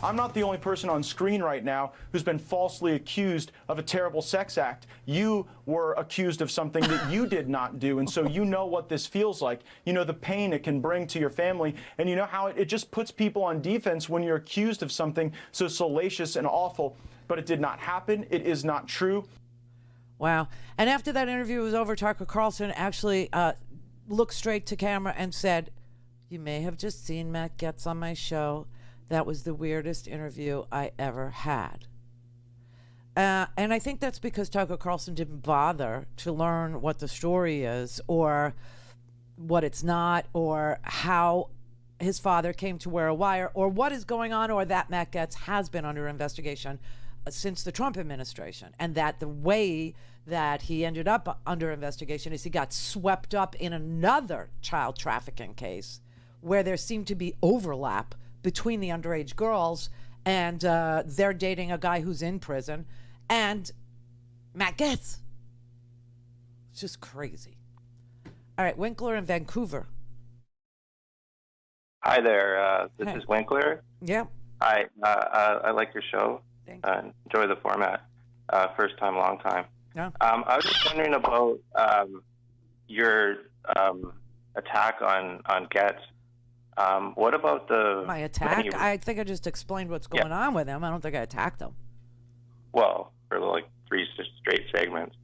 I'm not the only person on screen right now who's been falsely accused of a terrible sex act. You were accused of something that you did not do, and so you know what this feels like. You know the pain it can bring to your family, and you know how it just puts people on defense when you're accused of something so salacious and awful. But it did not happen. It is not true. Wow. And after that interview was over, Tucker Carlson actually looked straight to camera and said, "You may have just seen Matt Gaetz on my show. That was the weirdest interview I ever had." And I think that's because Tucker Carlson didn't bother to learn what the story is or what it's not or how his father came to wear a wire or what is going on or that Matt Gaetz has been under investigation since the Trump administration, and that the way that he ended up under investigation is he got swept up in another child trafficking case where there seemed to be overlap between the underage girls and they're dating a guy who's in prison and Matt Gaetz. It's just crazy. All right, Winkler in Vancouver. Hi there. This is Winkler. Yeah. Hi. I like your show. Enjoy the format. First time, long time. Yeah. I was just wondering about your attack on Gaetz. What about my attack? I think I just explained what's going on with him. I don't think I attacked him. Well, for like 3 straight segments.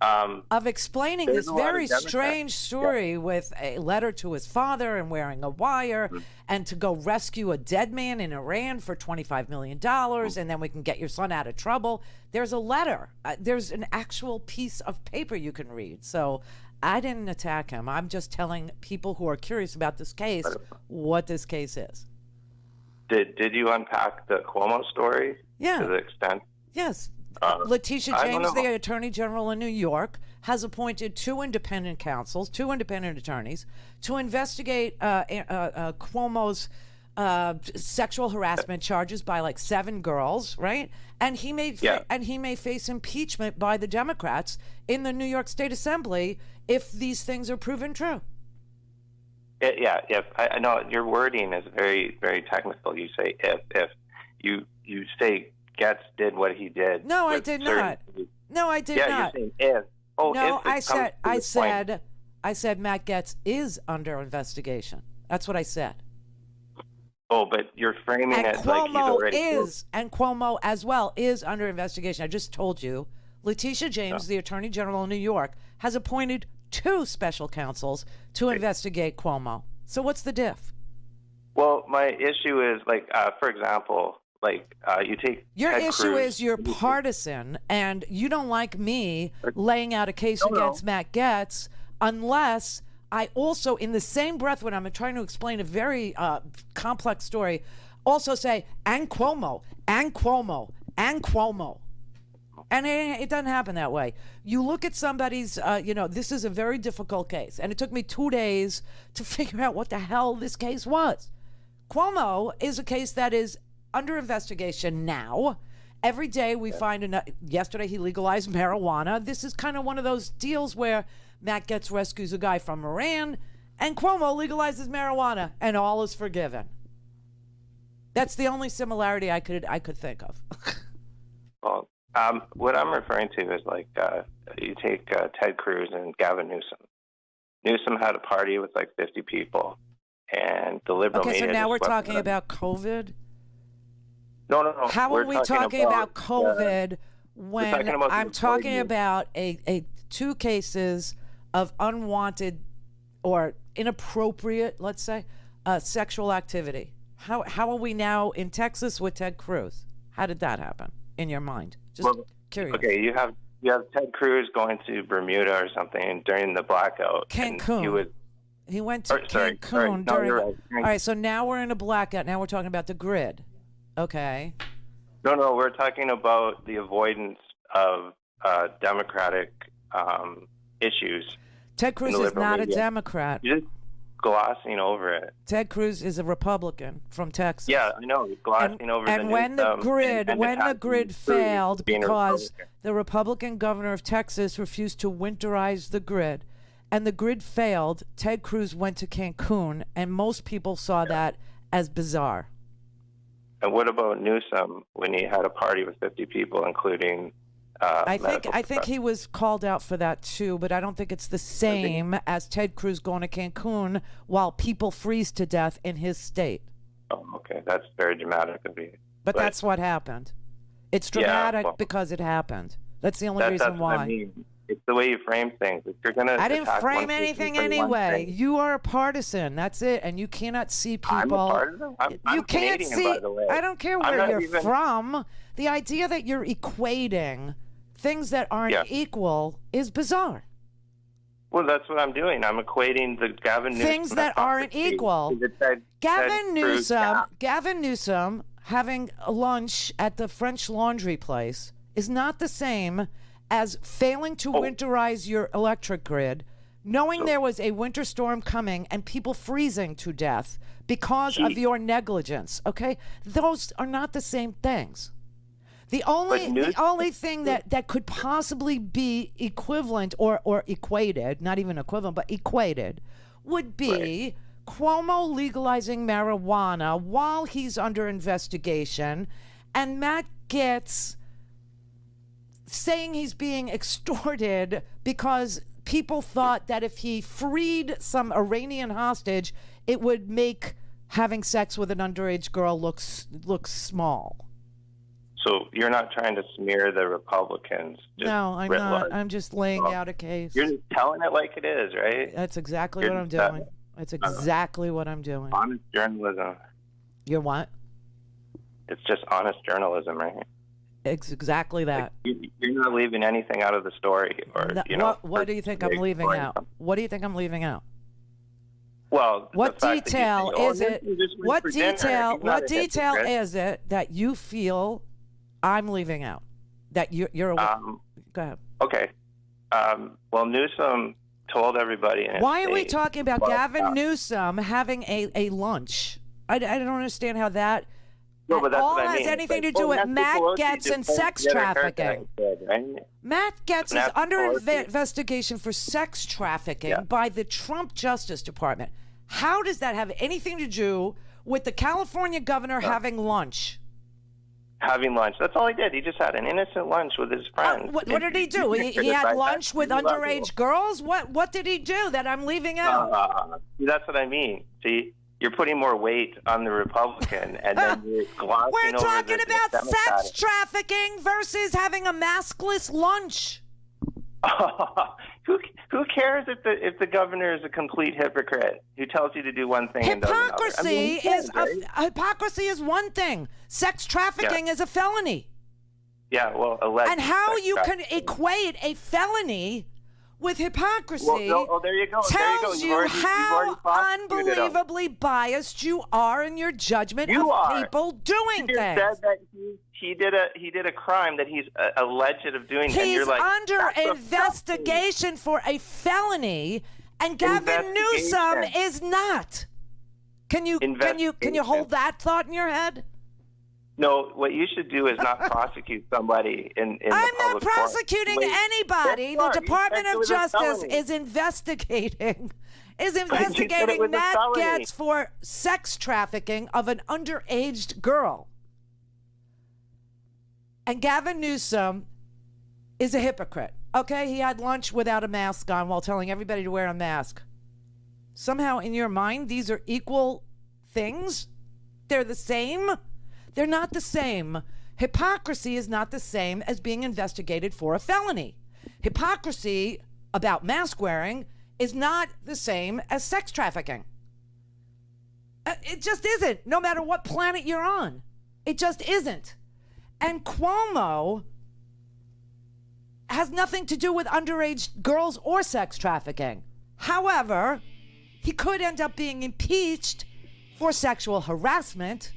Of explaining this very strange story with a letter to his father and wearing a wire and to go rescue a dead man in Iran for $25 million and then we can get your son out of trouble. There's a letter. There's an actual piece of paper you can read. So I didn't attack him. I'm just telling people who are curious about this case what this case is. Did you unpack the Cuomo story? Yeah. To the extent? Yes. Letitia James, the Attorney General in New York, has appointed 2 independent counsels, 2 independent attorneys, to investigate Cuomo's sexual harassment charges by like 7 girls, right? And he may face impeachment by the Democrats in the New York State Assembly if these things are proven true. Yeah. If I know your wording is very, very technical. You say if you say Gaetz did what he did. No, I did not. No, I did not. Yeah, you're saying if. Oh, no, if I said Matt Gaetz is under investigation. That's what I said. Oh, but you're framing and it Cuomo like he's already and Cuomo as well is under investigation. I just told you. Letitia James, the Attorney General in New York, has appointed 2 special counsels to investigate Cuomo. So what's the diff? Well, my issue is like, for example, like you take your Ted issue Cruz. is you're partisan and you don't like me laying out a case against Matt Gaetz unless I also, in the same breath when I'm trying to explain a very complex story, also say, and Cuomo, and Cuomo, and Cuomo. And it doesn't happen that way. You look at somebody's, this is a very difficult case. And it took me 2 days to figure out what the hell this case was. Cuomo is a case that is under investigation now. Every day we find yesterday he legalized marijuana. This is kind of one of those deals where Matt Gaetz rescues a guy from Iran and Cuomo legalizes marijuana and all is forgiven. That's the only similarity I could think of. Well, what I'm referring to is like you take Ted Cruz and Gavin Newsom. Newsom had a party with like 50 people, and the liberal media. Okay, so now we're talking about COVID. No. How are we talking about COVID when I'm talking about a 2 cases of unwanted or inappropriate, let's say, sexual activity? How are we now in Texas with Ted Cruz? How did that happen in your mind? Just curious. Okay, you have Ted Cruz going to Bermuda or something during the blackout. Cancun. He went to Cancun during. All right, so now we're in a blackout. Now we're talking about the grid. Okay. No, we're talking about the avoidance of democratic issues. Ted Cruz is not a Democrat. You're just glossing over it. Ted Cruz is a Republican from Texas. Yeah, I know. Glossing over it. And when the grid failed because the Republican governor of Texas refused to winterize the grid, and the grid failed, Ted Cruz went to Cancun, and most people saw that as bizarre. And what about Newsom when he had a party with 50 people, including I think he was called out for that too, but I don't think it's the same as Ted Cruz going to Cancun while people freeze to death in his state. Oh, okay. That's very dramatic of you. But that's what happened. It's dramatic because it happened. That's the only reason why. What I mean. It's the way you frame things. If you're gonna I didn't frame anything anyway. You are a partisan. That's it. And you cannot see people. I'm a partisan? I'm can't Canadian, see. by the way. I don't care where you're from. The idea that you're equating things that aren't equal is bizarre. Well, that's what I'm doing. I'm equating the Gavin Newsom things that aren't equal. Gavin Newsom having a lunch at the French Laundry place is not the same as failing to winterize your electric grid, knowing there was a winter storm coming and people freezing to death because of your negligence. Okay, those are not the same things. The only thing that could possibly be equivalent or equated, not even equivalent, but equated, would be Cuomo legalizing marijuana while he's under investigation, and Matt Gaetz saying he's being extorted because people thought that if he freed some Iranian hostage, it would make having sex with an underage girl look small. So you're not trying to smear the Republicans? No, I'm not. Large. I'm just laying out a case. You're just telling it like it is, right? That's exactly what I'm doing. That's exactly what I'm doing. Honest journalism. You're what? It's just honest journalism, right? It's exactly that. Like you're not leaving anything out of the story, or What do you think I'm leaving out? What do you think I'm leaving out? Well, what detail is it? What detail? What detail is it that you feel I'm leaving out? That you're. Go ahead. Okay. Well, Newsom told everybody. Why are we talking about Gavin Newsom having a lunch? I don't understand how that. No, but that's all what I mean. has anything to do with Matt Gaetz and sex trafficking. Matt Gaetz is under investigation for sex trafficking by the Trump Justice Department. How does that have anything to do with the California governor having lunch? Having lunch. That's all he did. He just had an innocent lunch with his friends. What did he do? He had lunch with underage girls? What did he do that I'm leaving out? That's what I mean. See? You're putting more weight on the Republican, and then you're glossing We're over talking the about sex trafficking versus having a maskless lunch. Who cares if the governor is a complete hypocrite who tells you to do one thing and does another? I mean, hypocrisy is one thing. Sex trafficking is a felony. Yeah, well, alleged. And how you can equate a felony with hypocrisy there you go. tells you how unbelievably biased you are in your judgment of people doing things. Said that he did a crime that he's alleged of doing. He's and you're like, under investigation for a felony, and Gavin Newsom is not. Can you hold that thought in your head? No, what you should do is not prosecute somebody in the I'm not public prosecuting anybody. The Department of Justice is investigating Matt Gaetz for sex trafficking of an underage girl. And Gavin Newsom is a hypocrite. Okay, he had lunch without a mask on while telling everybody to wear a mask. Somehow in your mind, these are equal things? They're the same? They're not the same. Hypocrisy is not the same as being investigated for a felony. Hypocrisy about mask wearing is not the same as sex trafficking. It just isn't, no matter what planet you're on. It just isn't. And Cuomo has nothing to do with underage girls or sex trafficking. However, he could end up being impeached for sexual harassment,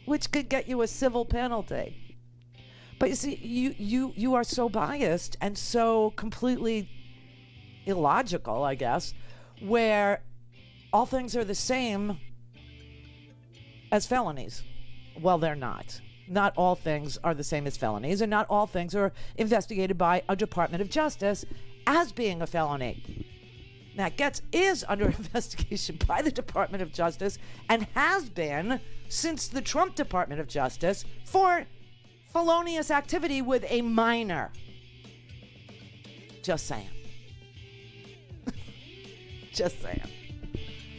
which could get you a civil penalty. But you see, you are so biased and so completely illogical, I guess, where all things are the same as felonies. Well, they're not. Not all things are the same as felonies, and not all things are investigated by a Department of Justice as being a felony. Matt Gaetz is under investigation by the Department of Justice and has been since the Trump Department of Justice for felonious activity with a minor. Just saying. Just saying.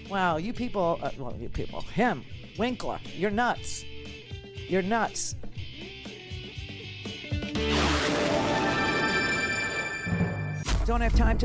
Wow, you people, him, Winkler, you're nuts. You're nuts. Don't have time to